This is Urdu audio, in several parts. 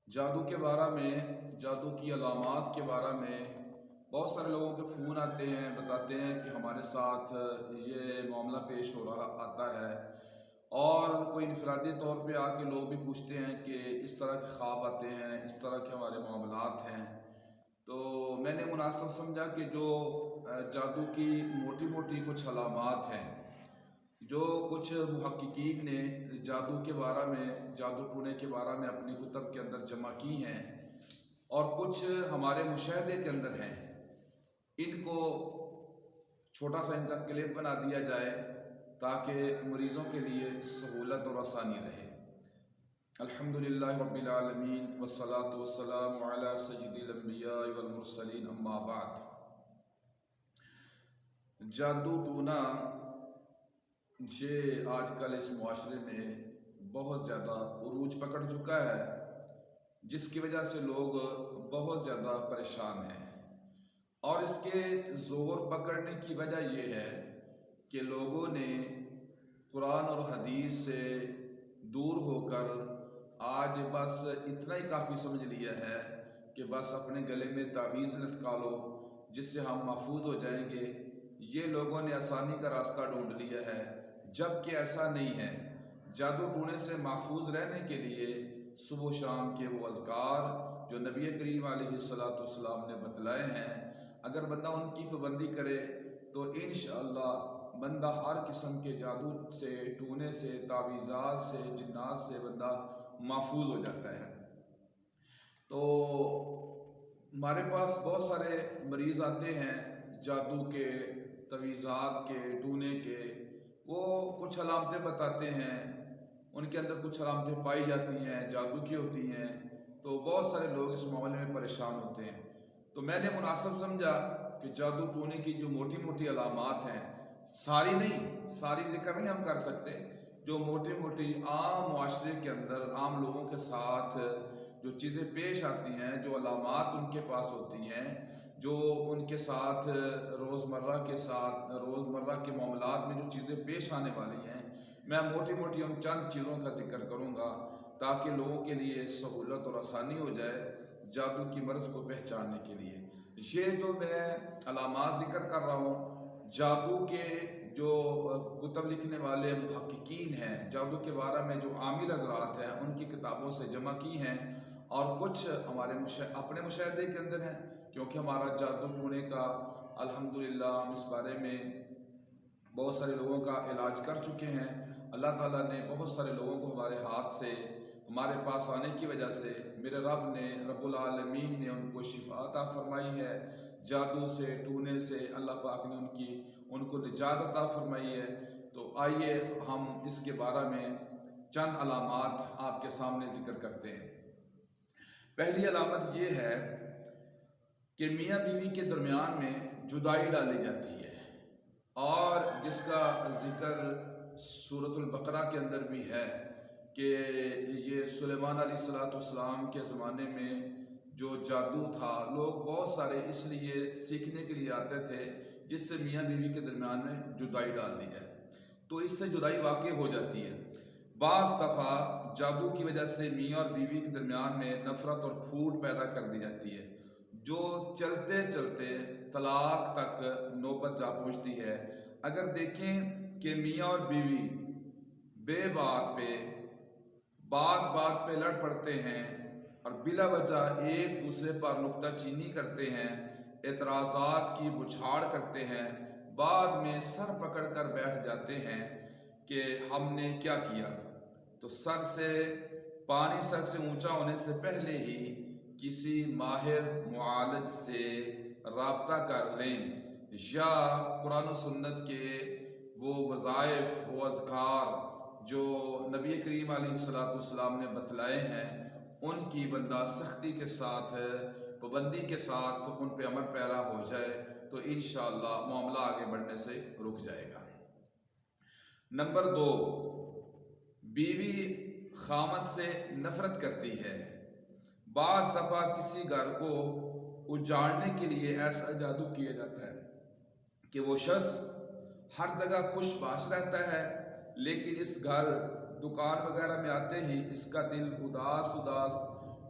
جادو کے بارے میں، جادو کی علامات کے بارے میں بہت سارے لوگوں کے فون آتے ہیں، بتاتے ہیں کہ ہمارے ساتھ یہ معاملہ پیش ہو رہا آتا ہے، اور کوئی انفرادی طور پہ آ کے لوگ بھی پوچھتے ہیں کہ اس طرح کے خواب آتے ہیں، اس طرح کے ہمارے معاملات ہیں۔ تو میں نے مناسب سمجھا کہ جو جادو کی موٹی موٹی کچھ علامات ہیں، جو کچھ محققین نے جادو کے بارے میں، جادو ٹونے کے بارے میں اپنی کتب کے اندر جمع کی ہیں، اور کچھ ہمارے مشاہدے کے اندر ہیں، ان کو چھوٹا سا ان کا کلپ بنا دیا جائے تاکہ مریضوں کے لیے سہولت اور آسانی رہے۔ الحمدللہ رب العالمین والصلاة والسلام علی سید الانبیاء والمرسلین، اما بعد۔ جادو ٹونا یہ آج کل اس معاشرے میں بہت زیادہ عروج پکڑ چکا ہے، جس کی وجہ سے لوگ بہت زیادہ پریشان ہیں، اور اس کے زور پکڑنے کی وجہ یہ ہے کہ لوگوں نے قرآن اور حدیث سے دور ہو کر آج بس اتنا ہی کافی سمجھ لیا ہے کہ بس اپنے گلے میں تعویذ لٹکا لو جس سے ہم محفوظ ہو جائیں گے۔ یہ لوگوں نے آسانی کا راستہ ڈھونڈ لیا ہے، جبکہ ایسا نہیں ہے۔ جادو ٹونے سے محفوظ رہنے کے لیے صبح و شام کے وہ اذکار جو نبی کریم علیہ السلام نے بتلائے ہیں، اگر بندہ ان کی پابندی کرے تو انشاءاللہ بندہ ہر قسم کے جادو سے، ٹونے سے، تعویذات سے، جنات سے بندہ محفوظ ہو جاتا ہے۔ تو ہمارے پاس بہت سارے مریض آتے ہیں جادو کے، تعویذات کے، ٹونے کے، وہ کچھ علامتیں بتاتے ہیں، ان کے اندر کچھ علامتیں پائی جاتی ہیں، جادو کی ہوتی ہیں، تو بہت سارے لوگ اس معاملے میں پریشان ہوتے ہیں۔ تو میں نے مناسب سمجھا کہ جادو ٹونے کی جو موٹی موٹی علامات ہیں، ساری نہیں، ساری ذکر نہیں ہم کر سکتے، جو موٹی موٹی عام معاشرے کے اندر عام لوگوں کے ساتھ جو چیزیں پیش آتی ہیں، جو علامات ان کے پاس ہوتی ہیں، جو ان کے ساتھ روزمرہ کے معاملات میں جو چیزیں پیش آنے والی ہیں، میں موٹی موٹی ان چند چیزوں کا ذکر کروں گا تاکہ لوگوں کے لیے سہولت اور آسانی ہو جائے جادو کی مرض کو پہچاننے کے لیے۔ یہ جو میں علامات ذکر کر رہا ہوں، جادو کے جو کتب لکھنے والے محققین ہیں، جادو کے بارے میں جو عامل حضرات ہیں، ان کی کتابوں سے جمع کی ہیں، اور کچھ ہمارے اپنے مشاہدے کے اندر ہیں، کیونکہ ہمارا جادو ٹونے کا الحمدللہ ہم اس بارے میں بہت سارے لوگوں کا علاج کر چکے ہیں۔ اللہ تعالیٰ نے بہت سارے لوگوں کو ہمارے ہاتھ سے، ہمارے پاس آنے کی وجہ سے میرے رب العالمین نے ان کو شفا عطا فرمائی ہے، جادو سے، ٹونے سے اللہ پاک نے ان کو نجات عطا فرمائی ہے۔ تو آئیے ہم اس کے بارے میں چند علامات آپ کے سامنے ذکر کرتے ہیں۔ پہلی علامت یہ ہے کہ میاں بیوی کے درمیان میں جدائی ڈالی جاتی ہے، اور جس کا ذکر سورۃ البقرہ کے اندر بھی ہے کہ یہ سلیمان علیہ السلام کے زمانے میں جو جادو تھا، لوگ بہت سارے اس لیے سیکھنے کے لیے آتے تھے جس سے میاں بیوی کے درمیان میں جدائی ڈال دی جائے، تو اس سے جدائی واقع ہو جاتی ہے۔ بعض دفعہ جادو کی وجہ سے میاں اور بیوی کے درمیان میں نفرت اور پھوٹ پیدا کر دی جاتی ہے، جو چلتے چلتے طلاق تک نوبت جا پہنچتی ہے۔ اگر دیکھیں کہ میاں اور بیوی بے بات پہ لڑ پڑتے ہیں اور بلا وجہ ایک دوسرے پر نکتہ چینی کرتے ہیں، اعتراضات کی بچھاڑ کرتے ہیں، بعد میں سر پکڑ کر بیٹھ جاتے ہیں کہ ہم نے کیا کیا، تو پانی سر سے اونچا ہونے سے پہلے ہی کسی ماہر معالج سے رابطہ کر لیں، یا قرآن و سنت کے وہ وظائف، وہ اذکار جو نبی کریم علیہ السلام نے بتلائے ہیں، ان کی بندہ سختی کے ساتھ، پابندی کے ساتھ ان پہ عمل پیرا ہو جائے تو انشاءاللہ معاملہ آگے بڑھنے سے رک جائے گا۔ نمبر 2، بیوی خامد سے نفرت کرتی ہے۔ بعض دفعہ کسی گھر کو اجاڑنے کے لیے ایسا جادو کیا جاتا ہے کہ وہ شخص ہر جگہ خوش باش رہتا ہے، لیکن اس گھر، دکان وغیرہ میں آتے ہی اس کا دل اداس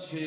6,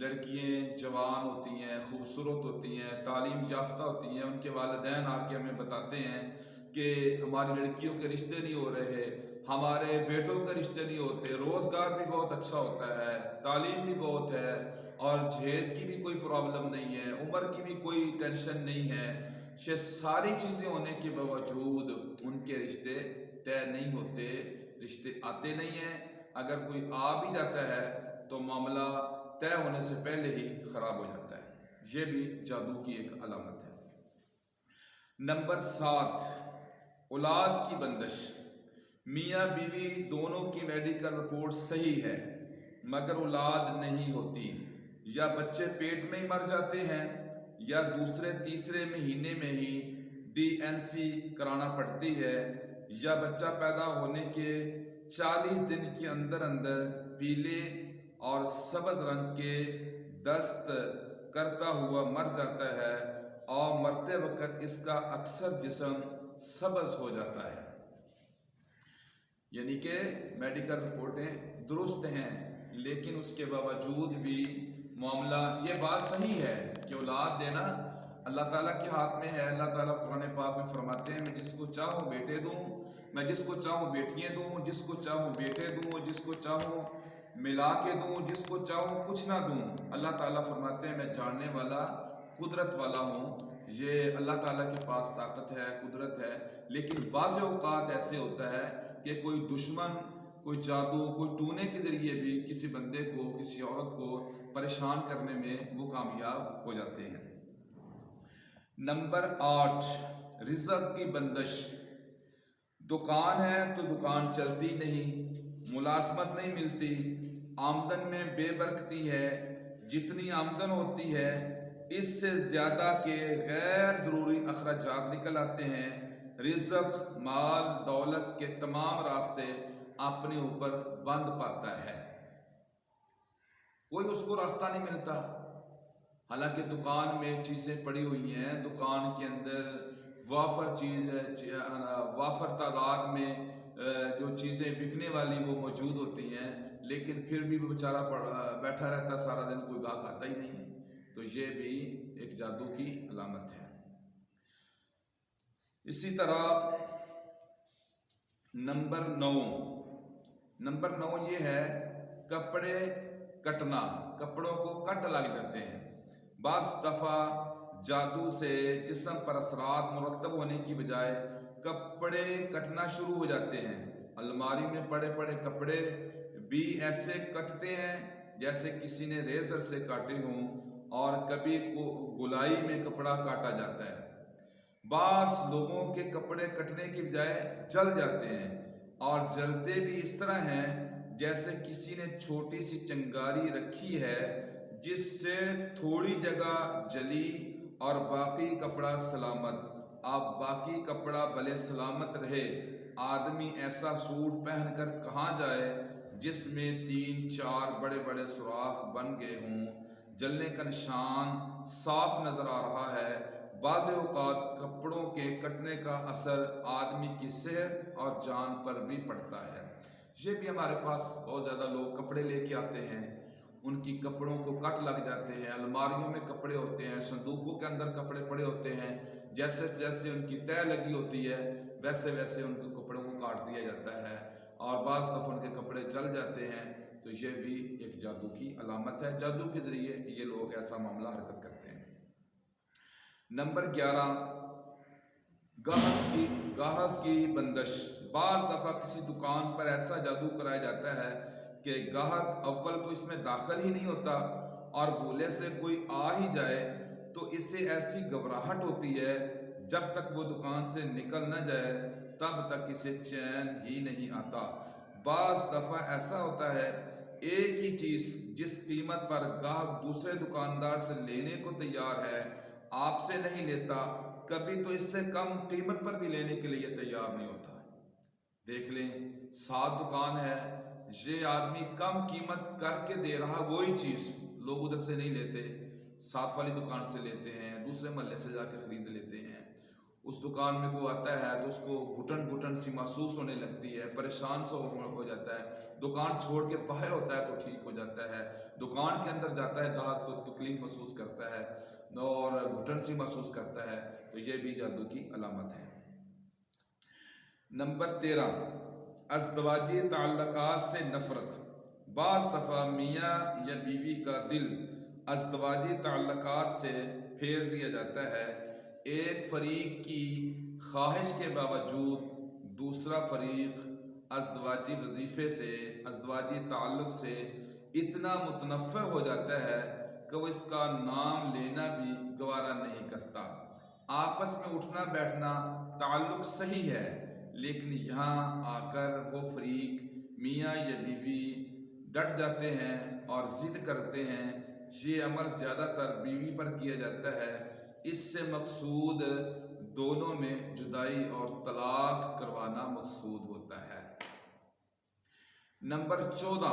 لڑکیاں جوان ہوتی ہیں، خوبصورت ہوتی ہیں، تعلیم یافتہ ہوتی ہیں، ان کے والدین آ کے ہمیں بتاتے ہیں کہ ہماری لڑکیوں کے رشتے نہیں ہو رہے، ہمارے بیٹوں کے رشتے نہیں ہوتے، روزگار بھی بہت اچھا ہوتا ہے، تعلیم بھی بہت ہے، اور جہیز کی بھی کوئی پرابلم نہیں ہے، عمر کی بھی کوئی ٹینشن نہیں ہے، یہ ساری چیزیں ہونے کے باوجود ان کے رشتے طے نہیں ہوتے، رشتے آتے نہیں ہیں۔ اگر کوئی آ بھی جاتا ہے تو معاملہ طے ہونے سے پہلے ہی خراب ہو جاتا ہے۔ یہ بھی جادو کی ایک علامت ہے۔ نمبر 7، اولاد کی بندش۔ میاں بیوی دونوں کی میڈیکل رپورٹ صحیح ہے مگر اولاد نہیں ہوتی، یا بچے پیٹ میں ہی مر جاتے ہیں یا دوسرے تیسرے مہینے میں ہی DNC کرانا پڑتی ہے، یا بچہ پیدا ہونے کے 40 دن کے اندر اندر پیلے اور سبز رنگ کے دست کرتا ہوا مر جاتا ہے اور مرتے وقت اس کا اکثر جسم سبز ہو جاتا ہے۔ یعنی کہ میڈیکل رپورٹیں درست ہیں لیکن اس کے باوجود بھی معاملہ یہ بات صحیح ہے کہ اولاد دینا اللہ تعالیٰ کے ہاتھ میں ہے۔ اللہ تعالیٰ قرآن پاک میں فرماتے ہیں، میں جس کو چاہوں بیٹے دوں، میں جس کو چاہوں بیٹیاں دوں، جس کو چاہوں بیٹے دوں، جس کو چاہوں ملا کے دوں، جس کو چاہوں کچھ نہ دوں۔ اللہ تعالیٰ فرماتے ہیں میں جاننے والا، قدرت والا ہوں۔ یہ اللہ تعالیٰ کے پاس طاقت ہے، قدرت ہے، لیکن بعض اوقات ایسے ہوتا ہے کہ کوئی دشمن، کوئی جادو، کوئی ٹونے کے ذریعے بھی کسی بندے کو، کسی عورت کو پریشان کرنے میں وہ کامیاب ہو جاتے ہیں۔ نمبر 8، رزق کی بندش۔ دکان ہے تو دکان چلتی نہیں، ملازمت نہیں ملتی، آمدن میں بے برکتی ہے، جتنی آمدن ہوتی ہے اس سے زیادہ کے غیر ضروری اخراجات نکل آتے ہیں، رزق، مال، دولت کے تمام راستے اپنے اوپر بند پاتا ہے، کوئی اس کو راستہ نہیں ملتا۔ حالانکہ دکان میں چیزیں پڑی ہوئی ہیں، دکان کے اندر وافر تعداد میں جو چیزیں بکنے والی وہ موجود ہوتی ہیں، لیکن پھر بھی وہ بیچارہ بیٹھا رہتا سارا دن، کوئی گاہک آتا ہی نہیں ہے، تو یہ بھی ایک جادو کی علامت ہے۔ اسی طرح نمبر 9 یہ ہے کپڑے کٹنا، کپڑوں کو کٹ لگ جاتے ہیں۔ بعض دفعہ جادو سے جسم پر اثرات مرتب ہونے کی بجائے کپڑے کٹنا شروع ہو جاتے ہیں۔ الماری میں پڑے پڑے کپڑے بھی ایسے کٹتے ہیں جیسے کسی نے ریزر سے کاٹے ہوں، اور کبھی گولائی میں کپڑا کاٹا جاتا ہے۔ بعض لوگوں کے کپڑے کٹنے کی بجائے جل جاتے ہیں، اور جلتے بھی اس طرح ہیں جیسے کسی نے چھوٹی سی چنگاری رکھی ہے جس سے تھوڑی جگہ جلی اور باقی کپڑا سلامت۔ اب باقی کپڑا بھلے سلامت رہے، آدمی ایسا سوٹ پہن کر کہاں جائے جس میں 3-4 بڑے بڑے سوراخ بن گئے ہوں، جلنے کا نشان صاف نظر آ رہا ہے۔ بعض اوقات کپڑوں کے کٹنے کا اثر آدمی کی صحت اور جان پر بھی پڑتا ہے۔ یہ بھی ہمارے پاس بہت زیادہ لوگ کپڑے لے کے آتے ہیں، ان کی کپڑوں کو کٹ لگ جاتے ہیں، الماریوں میں کپڑے ہوتے ہیں، صندوقوں کے اندر کپڑے پڑے ہوتے ہیں، جیسے جیسے ان کی طے لگی ہوتی ہے ویسے ویسے ان کے کپڑوں کو کاٹ دیا جاتا ہے، اور بعض دفعہ ان کے کپڑے جل جاتے ہیں۔ تو یہ بھی ایک جادو کی علامت ہے، جادو کے ذریعے یہ لوگ ایسا معاملہ حرکت کرتے ہیں۔ نمبر 11، گاہک کی بندش۔ بعض دفعہ کسی دکان پر ایسا جادو کرایا جاتا ہے کہ گاہک اول تو اس میں داخل ہی نہیں ہوتا، اور بولے سے کوئی آ ہی جائے تو اسے ایسی گھبراہٹ ہوتی ہے جب تک وہ دکان سے نکل نہ جائے تب تک اسے چین ہی نہیں آتا۔ بعض دفعہ ایسا ہوتا ہے ایک ہی چیز جس قیمت پر گاہک دوسرے دکاندار سے لینے کو تیار ہے آپ سے نہیں لیتا، کبھی تو اس سے کم قیمت پر بھی لینے کے لیے تیار نہیں ہوتا۔ دیکھ لیں 7 دکان ہے، یہ آدمی کم قیمت کر کے دے رہا وہی چیز، لوگ ادھر سے نہیں لیتے، 7 والی دکان سے لیتے ہیں، دوسرے محلے سے جا کے خرید لیتے ہیں۔ اس دکان میں کوئی آتا ہے تو اس کو گھٹن سی محسوس ہونے لگتی ہے، پریشان سا ہو جاتا ہے، دکان چھوڑ کے باہر ہوتا ہے تو ٹھیک ہو جاتا ہے۔ دکان کے اندر جاتا ہے گاہک تو تکلیف محسوس کرتا ہے اور گھٹن سی محسوس کرتا ہے، تو یہ بھی جادو کی علامت ہے۔ نمبر 13، ازدواجی تعلقات سے نفرت۔ بعض دفعہ میاں یا بیوی کا دل ازدواجی تعلقات سے پھیر دیا جاتا ہے۔ ایک فریق کی خواہش کے باوجود دوسرا فریق ازدواجی وظیفے سے، ازدواجی تعلق سے اتنا متنفر ہو جاتا ہے کہ وہ اس کا نام لینا بھی گوارا نہیں کرتا۔ آپس میں اٹھنا بیٹھنا تعلق صحیح ہے، لیکن یہاں آ کر وہ فریق میاں یا بیوی ڈٹ جاتے ہیں اور ضد کرتے ہیں۔ یہ عمل زیادہ تر بیوی پر کیا جاتا ہے۔ اس سے مقصود دونوں میں جدائی اور طلاق کروانا مقصود ہوتا ہے۔ نمبر 14،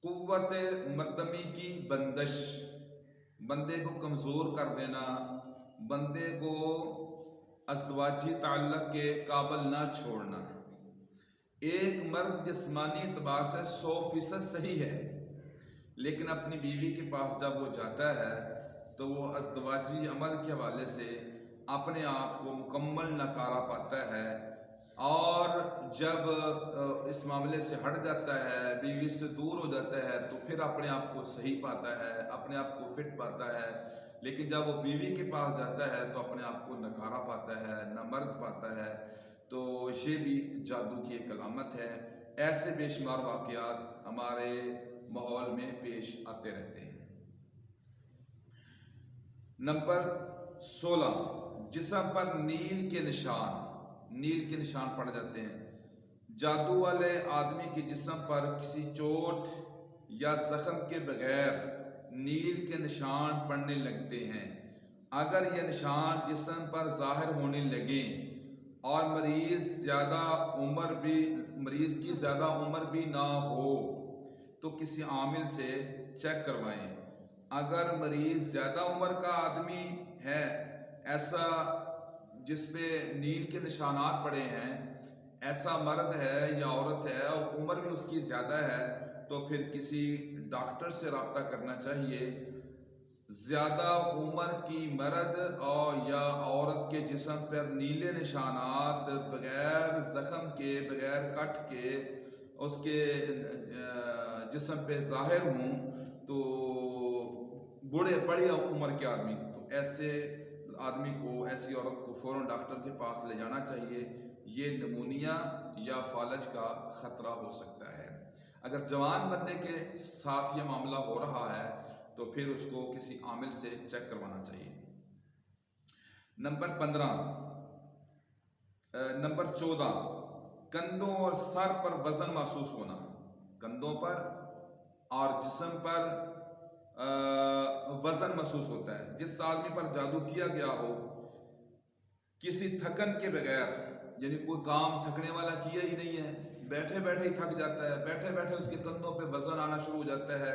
قوت مردمی کی بندش۔ بندے کو کمزور کر دینا، بندے کو ازدواجی تعلق کے قابل نہ چھوڑنا۔ ایک مرد جسمانی اعتبار سے 100% صحیح ہے، لیکن اپنی بیوی کے پاس جب وہ جاتا ہے تو وہ ازدواجی عمل کے حوالے سے اپنے آپ کو مکمل نکارا پاتا ہے، اور جب اس معاملے سے ہٹ جاتا ہے، بیوی سے دور ہو جاتا ہے، تو پھر اپنے آپ کو صحیح پاتا ہے، اپنے آپ کو فٹ پاتا ہے۔ لیکن جب وہ بیوی کے پاس جاتا ہے تو اپنے آپ کو نکارا پاتا ہے، نامرد پاتا ہے۔ تو یہ بھی جادو کی ایک علامت ہے۔ ایسے بے شمار واقعات ہمارے ماحول میں پیش آتے رہتے ہیں۔ نمبر 16، جسم پر نیل کے نشان۔ نیل کے نشان پڑ جاتے ہیں۔ جادو والے آدمی کے جسم پر کسی چوٹ یا زخم کے بغیر نیل کے نشان پڑنے لگتے ہیں۔ اگر یہ نشان جسم پر ظاہر ہونے لگیں اور مریض کی زیادہ عمر بھی نہ ہو تو کسی عامل سے چیک کروائیں۔ اگر مریض زیادہ عمر کا آدمی ہے، ایسا جس پہ نیل کے نشانات پڑے ہیں، ایسا مرد ہے یا عورت ہے اور عمر بھی اس کی زیادہ ہے، تو پھر کسی ڈاکٹر سے رابطہ کرنا چاہیے۔ زیادہ عمر کی مرد اور یا عورت کے جسم پر نیلے نشانات بغیر زخم کے، بغیر کٹ کے اس کے جسم پہ ظاہر ہوں، تو بڑی عمر کے آدمی، تو ایسے آدمی کو، ایسی عورت کو فوراً ڈاکٹر کے پاس لے جانا چاہیے۔ یہ نمونیا یا فالج کا خطرہ ہو سکتا ہے۔ اگر جوان بندے کے ساتھ یہ معاملہ ہو رہا ہے تو پھر اس کو کسی عامل سے چیک کروانا چاہیے۔ نمبر 14، کندھوں اور سر پر وزن محسوس ہونا۔ کندھوں پر اور جسم پر وزن محسوس ہوتا ہے۔ جس آدمی پر جادو کیا گیا ہو، کسی تھکن کے بغیر، یعنی کوئی کام تھکنے والا کیا ہی نہیں ہے، بیٹھے بیٹھے ہی تھک جاتا ہے، بیٹھے بیٹھے اس کے کندھوں پہ وزن آنا شروع ہو جاتا ہے،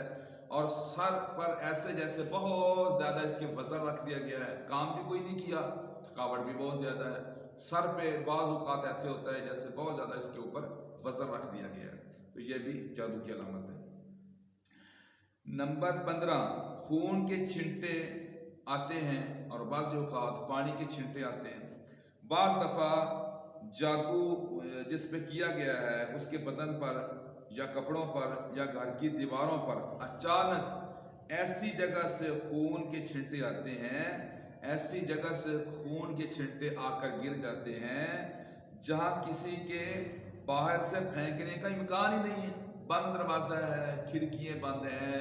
اور سر پر ایسے جیسے بہت زیادہ اس کے وزن رکھ دیا گیا ہے، کام بھی کوئی نہیں کیا، تھکاوٹ بھی بہت زیادہ ہے، سر پہ بعض اوقات ایسے ہوتا ہے جیسے بہت زیادہ اس کے اوپر وزن رکھ دیا گیا ہے، تو یہ بھی جادو کی علامت ہے۔ نمبر 15، خون کے چھینٹے آتے ہیں اور بعض اوقات پانی کے چھینٹے آتے ہیں۔ بعض دفعہ جادو جس پہ کیا گیا ہے اس کے بدن پر یا کپڑوں پر یا گھر کی دیواروں پر اچانک ایسی جگہ سے خون کے چھینٹے آتے ہیں، ایسی جگہ سے خون کے چھینٹے آ کر گر جاتے ہیں جہاں کسی کے باہر سے پھینکنے کا امکان ہی نہیں ہے۔ بند دروازہ ہے، کھڑکیاں بند ہیں،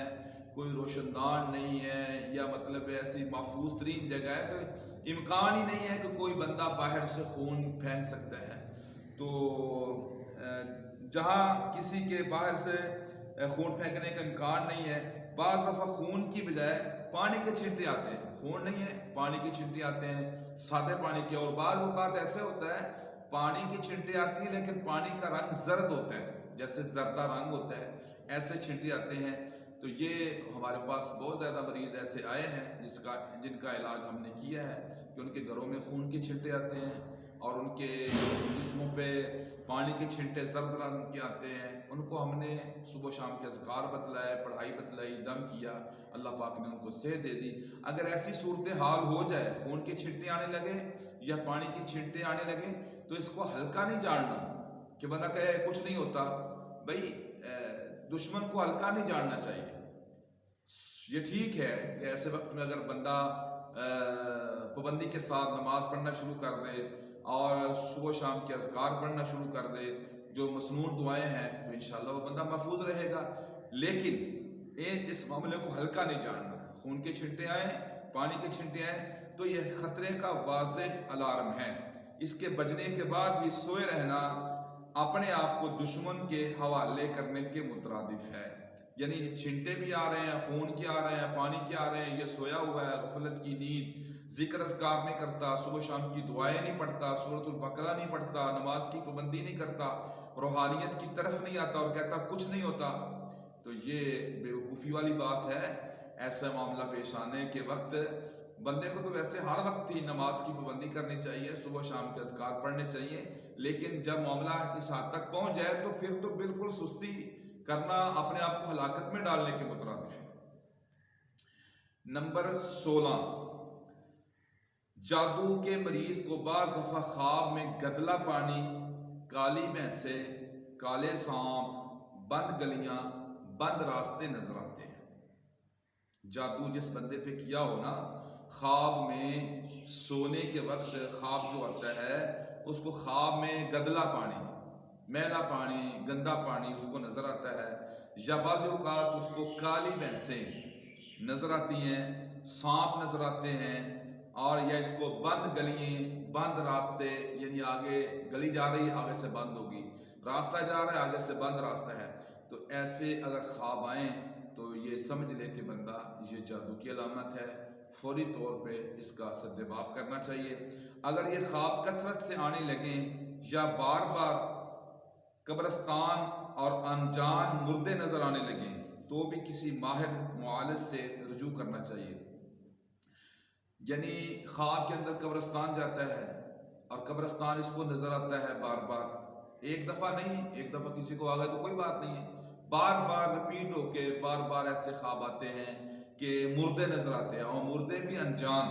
کوئی روشن دان نہیں ہے، یا مطلب ایسی محفوظ ترین جگہ ہے کہ امکان ہی نہیں ہے کہ کوئی بندہ باہر سے خون پھینک سکتا ہے۔ تو جہاں کسی کے باہر سے خون پھینکنے کا امکان نہیں ہے، بعض دفعہ خون کی بجائے پانی کے چھینٹے آتے ہیں۔ خون نہیں ہے، پانی کے چھینٹے آتے ہیں، سادے پانی کے، اور بعض اوقات ایسے ہوتا ہے پانی کے چھینٹے آتی ہیں لیکن پانی کا رنگ زرد ہوتا ہے، جیسے زردہ رنگ ہوتا ہے، ایسے چھینٹے آتے ہیں۔ تو یہ ہمارے پاس بہت زیادہ مریض ایسے آئے ہیں جن کا علاج ہم نے کیا ہے کہ ان کے گھروں میں خون کے چھینٹے آتے ہیں، اور ان کے جسموں پہ پانی کے چھینٹے زرد رنگ کے آتے ہیں، ان کو ہم نے صبح و شام کے اذکار بتلائے، پڑھائی بتلائی، دم کیا، اللہ پاک نے ان کو صحت دے دی۔ اگر ایسی صورتحال ہو جائے، خون کے چھینٹے آنے لگے یا پانی کے چھینٹے آنے لگے، تو اس کو ہلکا نہیں جاننا کہ بندہ کہے کچھ نہیں ہوتا۔ بھائی دشمن کو ہلکا نہیں جاننا چاہیے۔ یہ ٹھیک ہے کہ ایسے وقت میں اگر بندہ پابندی کے ساتھ نماز پڑھنا شروع کر دے اور صبح و شام کے اذکار پڑھنا شروع کر دے، جو مسنون دعائیں ہیں، تو انشاءاللہ وہ بندہ محفوظ رہے گا۔ لیکن اس معاملے کو ہلکا نہیں جاننا۔ خون کے چھینٹے آئیں، پانی کے چھینٹے آئیں تو یہ خطرے کا واضح الارم ہے۔ اس کے بجنے کے بعد بھی سوئے رہنا اپنے آپ کو دشمن کے حوالے کرنے کے مترادف ہے۔ یعنی چھینٹے بھی آ رہے ہیں، خون کے آ رہے ہیں، پانی کے آ رہے ہیں، یہ سویا ہوا ہے، غفلت کی نیند، ذکر اذکار نہیں کرتا، صبح شام کی دعائیں نہیں پڑھتا، سورۃ البقرہ نہیں پڑھتا، نماز کی پابندی نہیں کرتا، روحانیت کی طرف نہیں آتا اور کہتا کچھ نہیں ہوتا، تو یہ بیوقوفی والی بات ہے۔ ایسا معاملہ پیش آنے کے وقت بندے کو تو ویسے ہر وقت ہی نماز کی پابندی کرنی چاہیے، صبح شام کے اذکار پڑھنے چاہیے، لیکن جب معاملہ اس حد تک پہنچ جائے تو پھر تو بالکل سستی کرنا اپنے آپ کو ہلاکت میں ڈالنے کے مترادف ہے۔ نمبر 16، جادو کے مریض کو بعض دفعہ خواب میں گدلا پانی، کالی بھینسیں، کالے سانپ، بند گلیاں، بند راستے نظر آتے ہیں۔ جادو جس بندے پہ کیا ہو نا، خواب میں سونے کے وقت خواب جو آتا ہے، اس کو خواب میں گدلا پانی، میلا پانی، گندا پانی اس کو نظر آتا ہے، یا بعض اوقات اس کو کالی بھینسیں نظر آتی ہیں، سانپ نظر آتے ہیں، اور یا اس کو بند گلیاں، بند راستے، یعنی آگے گلی جا رہی ہے، آگے سے بند ہوگی، راستہ جا رہا ہے، آگے سے بند راستہ ہے، تو ایسے اگر خواب آئیں تو یہ سمجھ لے کہ بندہ یہ جادو کی علامت ہے، فوری طور پہ اس کا سدباب کرنا چاہیے۔ اگر یہ خواب کثرت سے آنے لگیں یا بار بار قبرستان اور انجان مردے نظر آنے لگیں تو بھی کسی ماہر معالج سے رجوع کرنا چاہیے۔ یعنی خواب کے اندر قبرستان جاتا ہے اور قبرستان اس کو نظر آتا ہے بار بار، ایک دفعہ نہیں، ایک دفعہ کسی کو آ گیا تو کوئی بات نہیں ہے، بار بار رپیٹ ہو کے بار بار ایسے خواب آتے ہیں کہ مردے نظر آتے ہیں، اور مردے بھی انجان،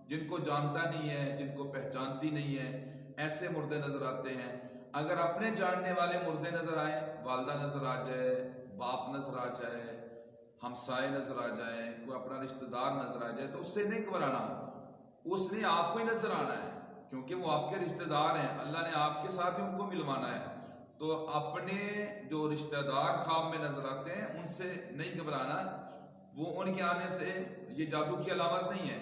جن کو جانتا نہیں ہے، جن کو پہچانتی نہیں ہے، ایسے مردے نظر آتے ہیں۔ اگر اپنے جاننے والے مردے نظر آئیں، والدہ نظر آ جائے، باپ نظر آ جائے، ہمسائے نظر آ جائیں، کوئی اپنا رشتہ دار نظر آ جائے، تو اس سے نہیں گھبرانا، اس نے آپ کو ہی نظر آنا ہے، کیونکہ وہ آپ کے رشتہ دار ہیں، اللہ نے آپ کے ساتھ ہی ان کو ملوانا ہے۔ تو اپنے جو رشتہ دار خواب میں نظر آتے ہیں ان سے نہیں گھبرانا، وہ ان کے آنے سے یہ جادو کی علامت نہیں ہے۔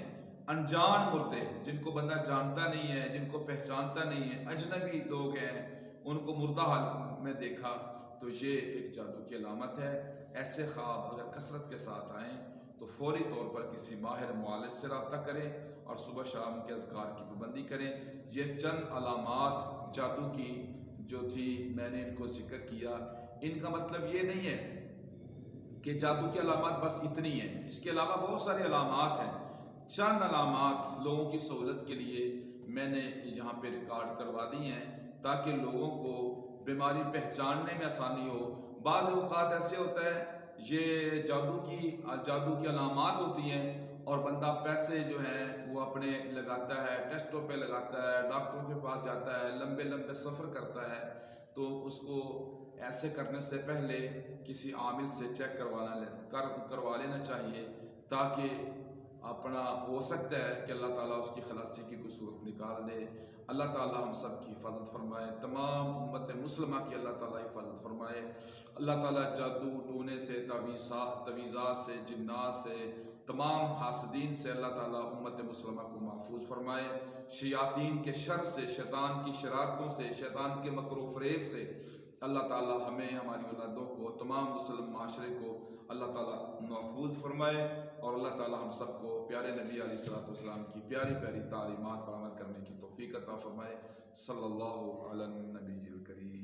انجان مردے، جن کو بندہ جانتا نہیں ہے، جن کو پہچانتا نہیں ہے، اجنبی لوگ ہیں، ان کو مردہ حال میں دیکھا تو یہ ایک جادو کی علامت ہے۔ ایسے خواب اگر کثرت کے ساتھ آئیں تو فوری طور پر کسی ماہر معالج سے رابطہ کریں اور صبح شام کے اذکار کی پابندی کریں۔ یہ چند علامات جادو کی جو تھی میں نے ان کو ذکر کیا، ان کا مطلب یہ نہیں ہے کہ جادو کی علامات بس اتنی ہیں، اس کے علاوہ بہت ساری علامات ہیں۔ چند علامات لوگوں کی سہولت کے لیے میں نے یہاں پہ ریکارڈ کروا دی ہیں تاکہ لوگوں کو بیماری پہچاننے میں آسانی ہو۔ بعض اوقات ایسے ہوتا ہے یہ جادو کی علامات ہوتی ہیں اور بندہ پیسے جو ہیں وہ اپنے لگاتا ہے، ٹیسٹوں پہ لگاتا ہے، ڈاکٹروں کے پاس جاتا ہے، لمبے لمبے سفر کرتا ہے، تو اس کو ایسے کرنے سے پہلے کسی عامل سے چیک کروا لینا چاہیے تاکہ اپنا ہو سکتا ہے کہ اللہ تعالیٰ اس کی خلاصی کی کوئی صورت نکال دے۔ اللہ تعالیٰ ہم سب کی حفاظت فرمائے، تمام امت مسلمہ کی اللہ تعالیٰ حفاظت فرمائے۔ اللہ تعالیٰ جادو ٹونے سے، تویزات سے، جنات سے، تمام حاسدین سے اللہ تعالیٰ امت مسلمہ کو محفوظ فرمائے۔ شیاطین کے شر سے، شیطان کی شرارتوں سے، شیطان کے مکر و فریب سے اللہ تعالیٰ ہمیں، ہماری اولادوں کو، تمام مسلم معاشرے کو اللہ تعالیٰ محفوظ فرمائے، اور اللہ تعالیٰ ہم سب کو پیارے نبی علیہ الصلوۃ والسلام کی پیاری پیاری تعلیمات پر عمل کرنے کی توفیق عطا فرمائے۔ صلی اللہ علی النبی الکریم۔